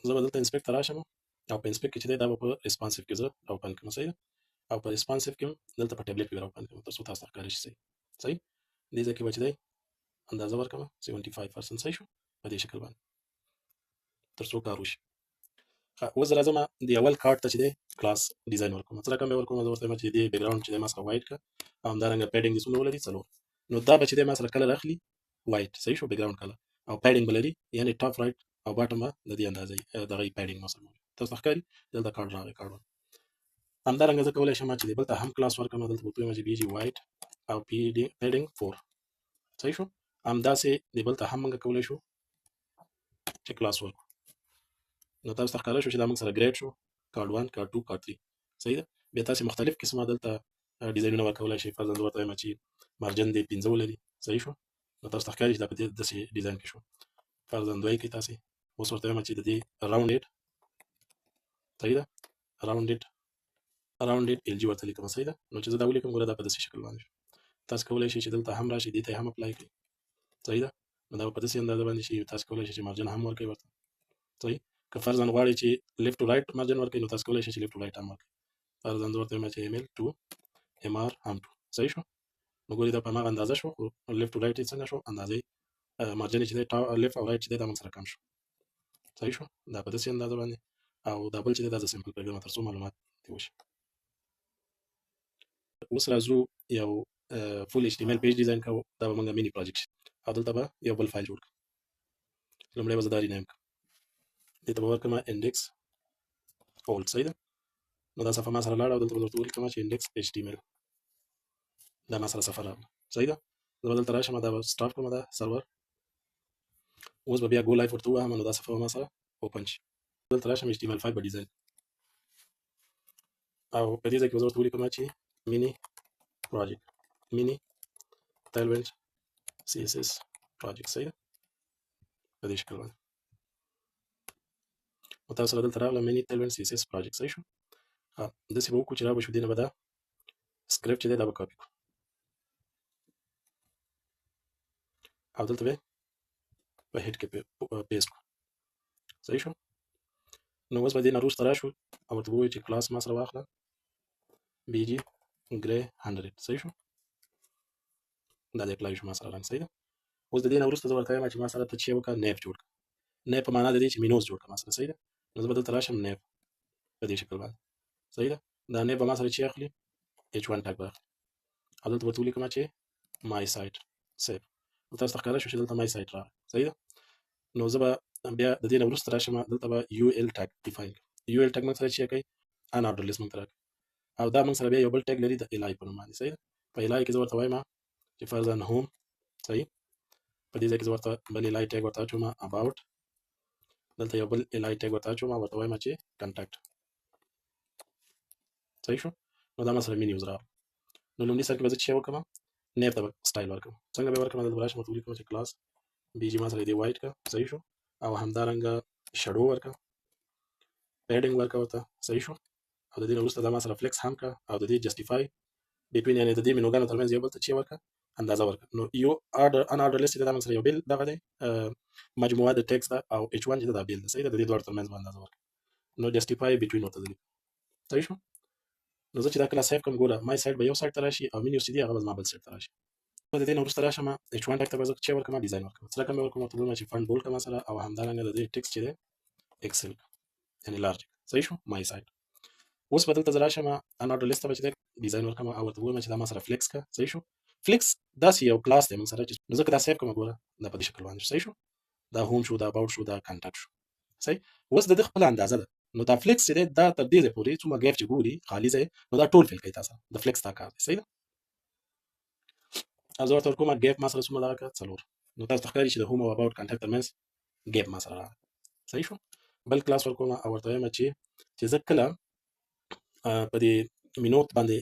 زه به دلته انسپکټ ته راشم او په انسپکټ کې چې دی دا به په ریسپانسیو کې زه راوپن کړم، صحیح ده. او په ریسپانسیو کې دلته په ټابلیټ کې راوپن کړم تر څو تاسو ته ښکاري شي، صحیح. دې ځای کې به چې دی اندازه ورکړم 75%، صحیح شو، په دې شکل باندې تر څو کار وشي. اوس راځم د اول کارډ ته چې دی کلاس ډیزاین ورکوم. څه رقم به ورکوم؟ زه ورته وایم چې دې بیک ګراوند چې دی ما سره وایټ کړه او همدارنګه پیډینګ دې څومره ولري 4. نو دا به چې دی ما سره کلر اخلي وایټ، صحیح شو، بیک ګراوند کلر، او پیډینګ به لري یعنې ټاپ رایټ او باټم به د دې اندازې دغه پیډینګ ما سره موجود. تاسو ته ښکاري دلته کارډ راغی کارډ 1. همدارنګه زه کولی شم چې بل ته هم کلاس ورکړم. دلته به ووایم چې بي جي وایټ او پیډینګ 4، صحیح شو. همداسې د بل ته هم موږ کولی شو چې کلاس ورکړو. نو تاسو ته ښکاره شو چې دا موږ سره ګریډ شو کارډ 1 کارډ 2 کارډ 3، صحیح ده. بیا تاسو مختلف قسمه دلته ډیزاینونه ورکولی شئ. فرضاً زه ورته وایم چې مارجن دې 15 ولري، صحیح شو. نو تاسو ته ښکاري چې دا په داسې ډیزاین کې شو. فرضاً 2 یې کړئ تاسې. اوس ورته وایم چې د دې راوندډ، صحیح ده، راوندډ ال جی ورته لیکم، صحیح ده. نو چې زه دا ولیکم ګوره دا په داسې شکل باندې شو. تاسو کولای شئ چې دلته هم راشي، دې ته هم اپلای کړئ. صحیح ده؟ نو دا په داسې اندازه باندې چې تاسو کولای شئ چې مارجن هم ورکړئ ورته. صحیح؟ که فرضاً غواړئ چې لیفټ ټو رایټ مارجن ورکړئ، نو تاسو کولای شئ چې لیفټ ټو رایټ هم ورکړئ. فرضاً زه ورته وایم چې ایمیل ټو MR هم ټو. صحیح شو؟ نو ګورئ دا په هماغه اندازه شو، خو لیفټ ټو رایټ یې څنګه شو، اندازې مارجن چې دی لیفټ او رایټ چې دی دا موږ سره کم شو. صحیح شو؟ دا په داسې اندازه باندې، او دا بل چې دی دا د سمپل پروګرام تر څو معلومات دې وشي. اوس راځو یو فول HTML پیج ډیزاین کوو. دا به موږ مینی پروجیکټ شي، او دلته به یو بل فایل جوړ کړو. لومړی به زه دا رینیم کړم، دې ته به ورکړم انډیکس اولډ. صحیح ده؟ نو دا صفحه ما سره لاړه او دلته به درته ولیکم چې انډیکس HTML دا ما سره صفحه راغله. صحیح ده؟ زه به دلته راشم، دا به سټارټ کړم دا سرور. اوس به بیا ګو لایف ورته وواهم، نو دا صفحه به ما سره اوپن شي. دلته راشم HTML5 به ډیزاین، او په دې ځای کې به زه ورته ولیکم چې مینی پروجیکټ، مینی تایلوینډ CSS پروجیکټ. صحیح ده؟ په دې شکل باندې نو تاسو سره دلته راغله مینی تایلوینډ CSS پروجیکټ. صحیح شو؟ داسې به وکړو چې را به شو، دې نه به دا سکرپټ چې دی دا به کاپي کړو، او دلته به په هیډ کې پیسټ کړو. صحیح شو؟ نو اوس به دې نه وروسته راشو او ورته به ووایو چې کلاس ما سره واخله BG ګرې 100. صحیح شو؟ دا د اپلای شو ما سره رنګ. صحیح ده؟ اوس د دې نه وروسته زه ورته وایم چې ما سره ته چې وکړه نیف جوړ کړه. نیف په معنا د دې چې مینوز جوړ کړه ما سره. صحیح ده؟ نو زه به دلته راشم نیف په دې شکل باندې. صحیح ده؟ دا نیف به ما سره چې اخلي H1 ټاګ به اخلي، او دلته ورته ولیکم چې مای سایټ سیف. نو تاسو ته ښکاره شو چې دلته مای سایټ راغلی. صحیح ده؟ نو زه به بیا د دې نه وروسته راشم، دلته به UL ټاګ ډیفاین کړم. UL ټاګ موږ سره چې کوي ان آرډر لیست موږ ته راکوي، او دا موږ سره بیا یو بل ټاګ لري د الای په نوم باندې. صحیح ده؟ په الای کې زه ورته وایم چې فرضاً هوم. صحیح؟ په دې ځای کې زه ورته بل الای ټاګ ورته اچوم اباوټ، دلته یو بل الای ټاګ ورته اچوم او ورته وایم چې کنټاکټ. صحیح شو؟ نو دا ما سره مینیوز راغله. نو لومړي سر کې به زه چې وکړم نیف ته به سټایل ورکړم. څنګه به ورکړم؟ دلته به راشم ورته ولیکم چې کلاس BG ما سره دې وایټ کړه. صحیح شو؟ او همدارنګه شډو ورکړه، پیډینګ ورکړه ورته. صحیح شو؟ او د دې نه وروسته دا ما سره فلیکس هم کړه، او د دې جسټیفای بټوین، یعنې د دې مینوګانو ترمنځ یو بل ته چې ورکړه اندازه ورکړه. نو یو ان آرډر لیست دا موږ سره یو بیل دغه دی مجموعه د ټیکس ده، او H1 چې دا بیل ده. صحیح ده؟ د دې دواړو ترمنځ به اندازه ورکړه. نو جسټیفای بټوین ورته ولیکم. صحیح شو؟ نو زه چې دا کله سیف کوم، ګوره مای سایټ به یو سایټ ته راشي، او مینیو چې دی هغه به زما بل سایټ ته راشي. د دې نه وروسته راشم H1 ټاګ ته به زه چې ورکړم ډیزاین ورکړم. څه رقم به ورکړم؟ ورته ووایم چې فنټ بولډ کړه سره، او همدارنګه د دې ټیکس چې دی ایکسل یعنې لارج. صحیح شو؟ مای سایټ. اوس به دلته زه راشم ان آرډر لیست ته به چې دی ډیزاین ورکړم، او ورته ووایم چې دا ما سره فلیکس کړه. صحیح شو؟ فلیکس داسې یو کلاس دی موږ سره چې نو زه که دا سیف کوم، ګوره دا په دې شکل باندې. صحیح شو؟ دا هوم شو، دا اباوټ شو، دا کنټاکټ شو. صحیح؟ اوس د دې خپله اندازه ده. نو دا فلیکس چې دی دا تر دې ځای پورې څومره ګیپ چې ګوري خالي ځای، نو دا ټول فیل کوي تاسو د فلیکس دا کار دی. صحیح ده؟ او زه ورته ورکوم ګیپ ما سره څومره دغه کړه 4. نو تاسو ته ښکاري چې د هوم او اباوټ کنټاکټ ترمنځ ګیپ ما سره راغلی. صحیح شو؟ بل کلاس ورکوم او ورته وایم چې زه کله په دې مینو باندې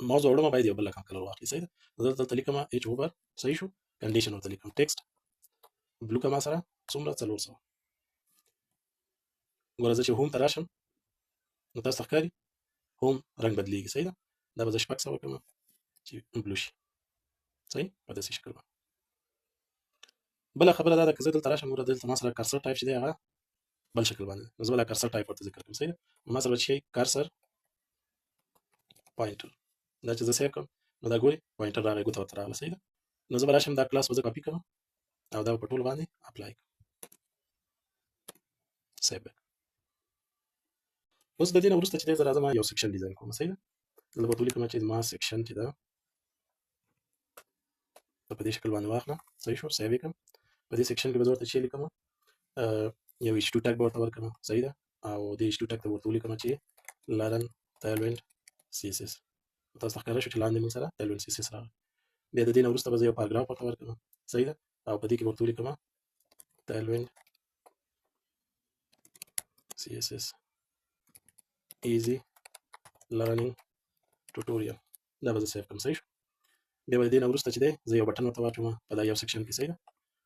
موضوع وړم باید یو بل رقم کلر واخلي. صحیح ده؟ زه دلته لیکم H اوور. صحیح شو؟ کنډیشن ورته لیکم ټیکسټ بلو که ما سره څومره 400. ګوره زه چې هوم ته راشم نو تاسو ته ښکاري هوم رنګ بدلیږي. صحیح ده؟ دا به زه 600 کړم چې بلو شي. صحیح؟ په داسې شکل باندې. بله خبره دا ده که زه دلته راشم، ګوره دلته ما سره کرسر ټایپ چې دی هغه بل شکل باندې، نو زه به دا کرسر ټایپ ورته ذکر کړم. صحیح ده؟ ما سره به چې کرسر پوینټر، دا چې زه سیف کړم نو دا ګوري پوینټر راغی، ګوته ورته راغله. صحیح ده؟ نو زه به راشم دا کلاس به زه کاپي کړم او دا په ټولو باندې اپلای کړم. سیف بیک. اوس د دې نه وروسته چې دی زه راځم یو سیکشن ډیزاین کوم. صحیح ده؟ زه به ورته ولیکم چې زما سیکشن چې ده په دې شکل باندې واخله. صحیح شو؟ سیف یې کړم. په دې سیکشن کې به زه ورته چې لیکم یو H2 ټاګ به ورته ورکړم. صحیح ده؟ او دې H2 ټاګ ته ورته ولیکم چې لرن تایلوینډ CSS. تاسو ته ښکاره شو چې لاندې موږ سره تایلوینډ CSS راغلی. بیا د دې نه وروسته به زه یو پاراګراف ورته ورکړم. صحیح ده؟ او په دې کې به ورته ولیکم تایلوینډ CSS easy learning tutorial. دا به زه سیف کړم. صحیح شو؟ بیا به د دې نه وروسته چې دی زه یو بټن ورته واچوم په دا یو سیکشن کې. صحیح ده؟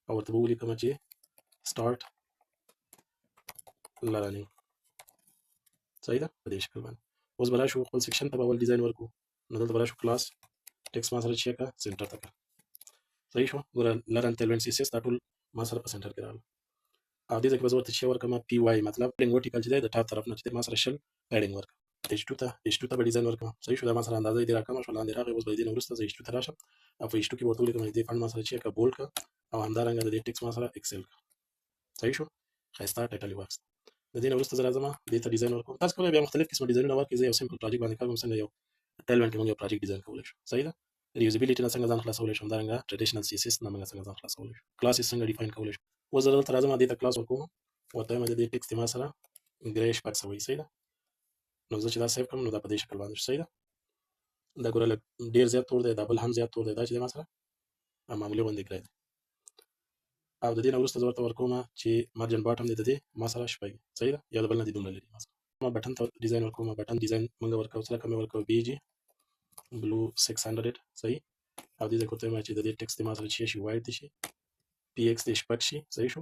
او ورته به ولیکم چې start learning. صحیح ده؟ په دې شکل باندې. اوس به راشو خپل سیکشن ته به اول ډیزاین ورکړو. نو دلته به راشو کلاس ټیکس ما سره چې کا سنټر ته کا صحیح شو ګوره لرن تلوین سی اس دا ټول ما سره په سنټر کې راغله او دې ځکه به زه ورته چې ورکړم پی واي مطلب پلینګ ورټیکل چې دی د ټاپ طرف نه چې ما سره شل پیډینګ ورکړم H2 ته به ډیزاین ورکړم صحیح شو دا ما سره اندازه دې راکمه شو لاندې راغی اوس به دې نه وروسته زه H2 ته راشم او په H2 کې ورته ولیکم دې فنډ ما سره چې کا بولډ کا او همدارنګه د دې ټیکس ما سره ایکسل کا صحیح شو ښایسته ټایټل ورکس د دې نه وروسته زه راځم دې ته ډیزاین ورکوم تاسو کولی بیا مختلف قسمه ډیزاینونه ورکړئ زه یو سمپل پروجیکټ باندې کار کوم څنګه یو ټیلمنټ کې موږ یو پروجیکټ ډیزاین کولی شو صحیح ده ریوزابیلیټي نه څنګه ځان خلاصولی شو همدارنګه ټریډیشنل سی اس اس نه موږ څنګه ځان خلاصولی شو کلاسز څنګه ډیفاین کولی شو اوس زه دلته راځم دې ته کلاس ورکوم ورته وایم د دې ټیکس ما سره ګرې شپږ سوی صحیح ده نو زه چې دا سیف کړم نو دا په دې شکل باندې شو صحیح ده دا ګوره لږ ډېر زیات تور دی دا بل هم زیات تور دی دا چې دی ما سره معمولي غوندې ګرې دی او د دې نه وروسته زه ورته ورکوم چې مارجن باټم دی د دې ما سره شپږ صحیح ده یا د بل نه دې دومره لري ما سره ما بټن ته ډیزاین ورکوم بټن ډیزاین موږ ورکوو څه لکه مې ورکوو BG blue 600 صحیح او دې ځای کې ورته وایم چې د دې ټیکس دی ما سره چې شي وایډ دی شي PX دی شپږ شي صحیح شو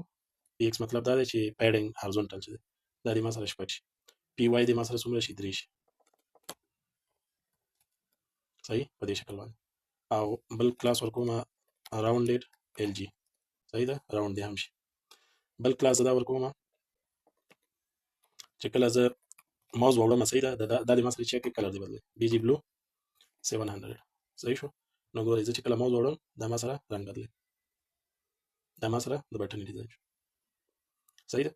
PX مطلب دا دی چې پیډینګ هارزونټل چې دی دا دې ما سره شپږ شي PY دې ما سره څومره شي 3 شي صحیح په دې شکل باندې او بل کلاس ورکوم راوندډ LG صحیح ده راوند دی هم شي بل کلاس دا ورکوم چې کله زه ماوس وړم صحیح ده دا د ما سره چې کلر دی بدلوي BG blue 700 صحیح شو نو ګورئ زه چې کله ماوس وړم دا ما سره رنګ بدلوي دا ما سره د بټن ډیزاین شو صحیح ده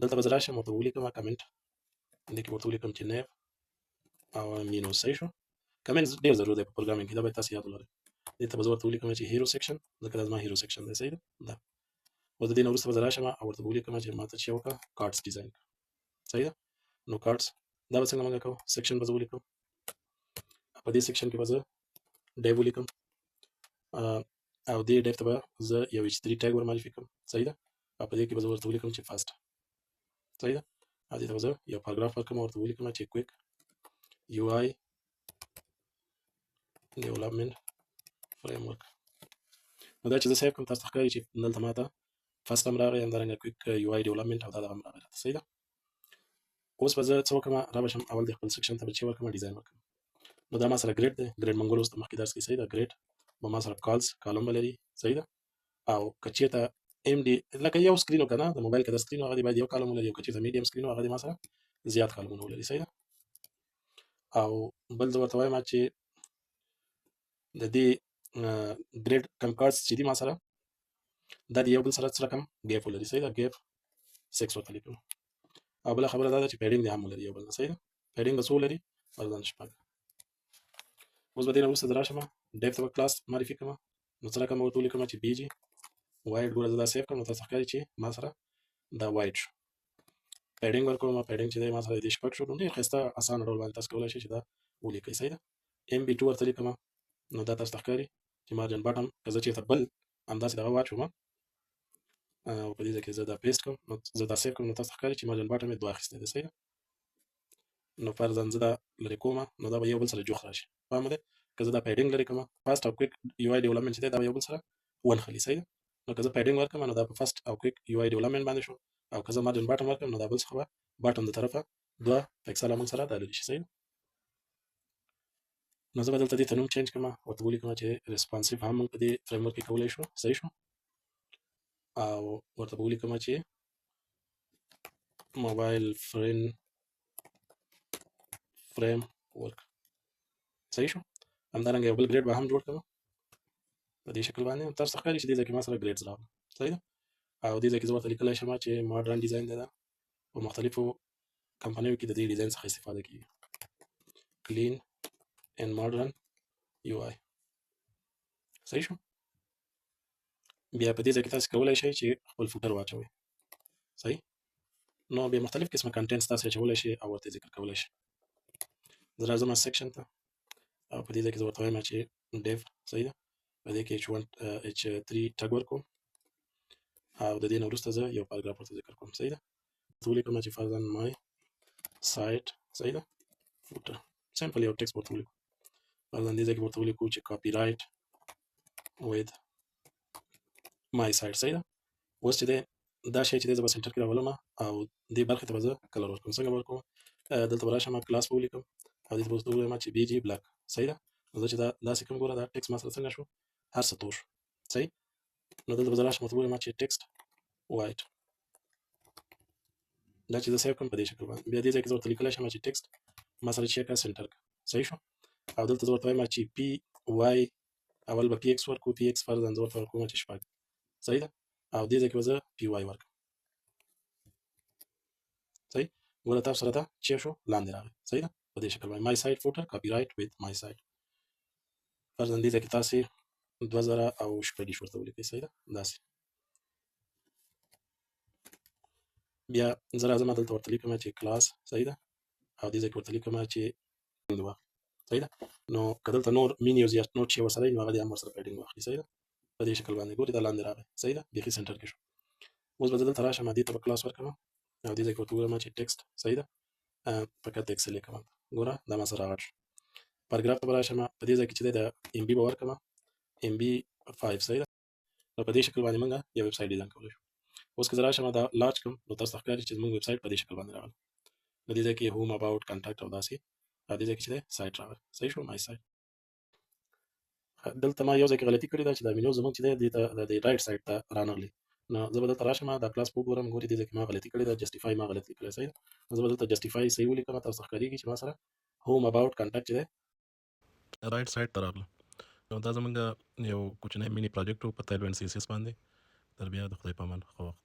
دلته به زه راشم ورته ولیکم کمنټ دې کې ورته ولیکم چې نیو او مینوس صحیح شو کمنټ ډېر ضروري دی په پروګرامینګ کې دا باید تاسو یاد ولرئ دې ته به زه ورته ولیکم چې هیرو سیکشن ځکه دا زما هیرو سیکشن دی صحیح ده دا اوس د دې نه وروسته به زه راشم او ورته به ولیکم چې ما ته چې وکړه کارډس ډیزاین صحیح ده نو کارډس دا به څنګه موږ کوو سیکشن به زه ولیکم په دې سیکشن کې به زه ډیو ولیکم او دې ډیو ته به زه یو H3 ټیګ ور ماډیفای کړم صحیح ده او په دې کې به زه ورته ولیکم چې فاست صحیح ده او دې ته به زه یو پاراګراف ورکړم ورته ولیکم چې کویک UI ډیولپمنټ فریم ورک نو دا چې زه سیف کوم تاسو ته ښکاري چې دلته ما ته فاست هم راغی همدارنګه کویک UI ډیولپمنټ او دا دغه هم راغی راته صحیح ده اوس به زه څه وکړم را به شم اول د خپل سیکشن ته به چې ورکړم ډیزاین ورکړم نو دا ما سره ګریډ دی ګریډ منګول اوس د مخکې درس کې صحیح ده ګریډ به ما سره کالز کالم به لري صحیح ده او که چېرته MD لکه یو سکرین و که نه د موبایل که د سکرین هغه دې باید یو کالم ولري او که چېرته میډیم سکرین و هغه دې ما سره زیات کالمونه ولري صحیح ده او بل زه ورته وایم چې د دې ګریډ کم کارډس چې دي ما سره دا د یو بل سره څه رقم ګیپ ولري صحیح ده ګیپ 6 ورته لیکم او بله خبره دا ده چې پیډینګ دې هم ولري یو بل نه صحیح ده پیډینګ به څو ولري فرضاً شپږ اوس به دې نه وروسته زه راشم ډیف ته به کلاس معرفي کړم نو څه رقم به ورته ولیکم چې BG وایډ ګوره زه دا سیف کړم نو تاسو ښکاري چې ما سره دا وایډ شو پیډینګ ورکوم پیډینګ چې دی ما سره دې شپږ شو نو ډېر ښایسته اسانه ډول باندې تاسو کولی شئ چې دا ولیکئ صحیح ده MB2 ورته لیکم نو دا تاسو ته ښکاري چې مارجن باټم که زه چېرته بل همداسې دغه واچوم او په دې ځای کې زه دا پیسټ کړم نو زه دا سیف کړم نو تاسو ته ښکاري چې مارجن باټم یې 2 اخیستی دی صحیح ده نو فرضاً زه دا لرې کوم نو دا به یو بل سره جوخت راشي فهم مو دی که زه دا پیډینګ لرې کوم فاست او کویک UI ډیولپمنټ چې دی دا به یو بل سره ونښلي صحیح ده نو که زه پیډینګ ورکړم نو دا په فاست او کویک UI ډیولپمنټ باندې شو او که زه مارجن باټم ورکړم نو دا بل څخه به باټم د طرفه 2 پکسله موږ سره دا لري شي صحیح ده نو زه به دلته دې ته نوم چینج کړم ورته ولیکم چې ریسپانسیو هم موږ په دې فریم ورک کې کولی شو صحیح شو او ورته به ولیکم چې موبایل فریم ورک صحیح شو همدارنګه یو بل ګریډ به هم جوړ کړم په دې شکل باندې تاسو ته ښکاري چې دې ځای کې ما سره ګریډز راغلل صحیح ده او دې ځای کې زه ورته لیکلی شم چې ماډرن ډیزاین دی دا په مختلفو کمپنیو کې د دې ډیزاین څخه استفاده کېږي کلین and modern UI صحیح شو بیا په دې ځای کې تاسو کولی شئ چې خپل فوټر واچوئ صحیح نو بیا مختلف قسمه کنټینټس تاسو اچولی شئ او ورته ذکر کولی شئ زه راځم سیکشن ته او په دې ځای کې زه ورته وایم چې ډیو صحیح ده په دې کې H3 ټګ ورکوم او د دې نه وروسته زه یو پاراګراف ورته ذکر کوم صحیح ده ورته ولیکم چې فرضاً مای سایټ صحیح ده فوټر سمپل یو ټیکس ورته ولیکو فرضاً دې ځای کې ورته ولیکو چې کاپي رایټ with my site صحیح ده اوس چې دی دا شی چې دی زه به سنټر کې راولم او دې برخې ته به زه کلر ورکوم څنګه به ورکوم دلته به راشم کلاس به ولیکم او دې ته به ورته ووایم چې BG بلاک صحیح ده زه چې دا داسې کوم ګوره دا ټکسټ ما سره څنګه شو هر څه تور شو صحیح نو دلته به زه راشم ورته وګورم چې ټکسټ وایټ دا چې زه سیو کوم په دې شکل باندې بیا دې ځای کې زه ورته لیکلی شم چې ټکسټ ما سره چې کړه سنټر کړه صحیح شو او دلته زه ورته وایم چې پی وای اول به پی ایکس ورکړو پی ایکس فرضاً زه ورته ورکوم چې شپږ صحیح ده او دې ځای کې به زه پی وای ورکړم صحیح ګوره تاسو سره دا چې شو لاندې راغی صحیح ده په دې شکل باندې مای سایت فوټر کاپی رایټ وذ مای سایت فرضاً دې ځای کې تاسې 2000 ورته ولیکئ صحیح ده داسې بیا زه راځم دلته ورته لیکم چې کلاس صحیح ده او دې ځای کې ورته لیکم چې پیډینګ واخلي صحیح ده نو که دلته نور مینیوز یا نور شی ورسره وي نو هغه دې هم ورسره پیډینګ واخلي صحیح ده په دې شکل باندې ګورې دا لاندې راغی صحیح ده بیخي سنټر کې شو اوس به زه دلته راشم دې ته به کلاس ورکړم او دې ځای کې ورته وګورم چې ټکسټ صحیح ده فقط ایکسل یې کوم ګوره دا ما سره راغټ شو پاراګراف ته به راشم په دې ځای کې چې دی د ام بي به ورکړم ام بي 5 صحیح ده نو په دې شکل باندې موږ یو ویب سایټ ډیزاین کولی شو اوس که زه راشم دا لارج کړم نو تاسو ته ښکاري چې زموږ ویب سایټ په دې شکل باندې راغلی په دې ځای کې هوم اباوټ کانټاکټ او داسې په دې ځای کې چې دی سایټ راغلی صحیح شو مای سایټ دلته ما یو ځای کې غلطي کړې ده چې دا مینو زموږ چې دی دې ته د رایټ سایډ ته رانغلی نو زه به دلته راشم دا کلاس په وګورم ګورې دې ځای کې ما غلطي کړې ده جسټیفای ما غلطي کړې صحیح ده نو زه به دلته جسټیفای صحیح ولیکم تاسو ته ښکارېږي چې ما سره هوم اباوټ کانټاکټ چې دی رایټ سایډ ته راغله نو دا زموږ یو کوچنی مینی پروجیکټ و په تایل اینډ سی اس اس باندې تر بیا د خدای په امان ښه وخت